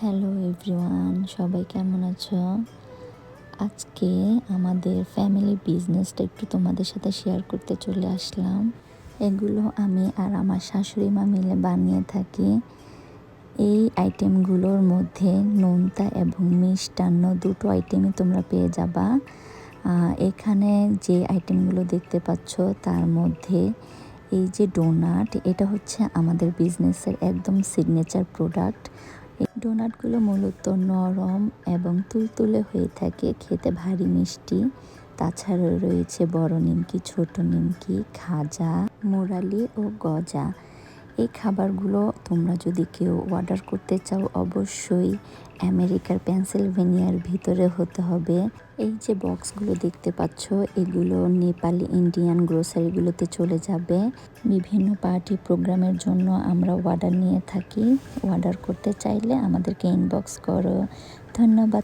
Hello everyone, সবাই কেমন আছো? আজকে আমাদের ফ্যামিলি বিজনেসটা একটু তোমাদের সাথে শেয়ার করতে চলে আসলাম। এগুলো আমি আর আমার শাশুড়ি মা মিলে বানিয়ে থাকি। এই আইটেমগুলোর মধ্যে নোনতা এবং মিষ্টান্ন দুটো আইটেমই তোমরা পেয়ে যাবা। এখানে যে আইটেমগুলো দেখতে পাচ্ছ তার মধ্যে এই যে ডোনাট, এটা হচ্ছে আমাদের বিজনেসের একদম সিগনেচার প্রোডাক্ট। এই ডোনাটগুলো মূলত নরম এবং তুলতুলে হয়ে থাকে, খেতে ভারী মিষ্টি। তাছাড়া রয়েছে বড় নিমকি, ছোট নিমকি, খাজা, মুরালি ও গজা। এই খাবারগুলো তোমরা যদি কেউ অর্ডার করতে চাও অবশ্যই আমেরিকার পেনসিলভেনিয়ার ভিতরে হতে হবে। এই যে বক্সগুলো দেখতে পাচ্ছ এগুলো নেপালি ইন্ডিয়ান গ্রোসারিগুলোতে চলে যাবে। বিভিন্ন পার্টি প্রোগ্রামের জন্য আমরা অর্ডার নিয়ে থাকি। অর্ডার করতে চাইলে আমাদেরকে ইনবক্স করো। ধন্যবাদ।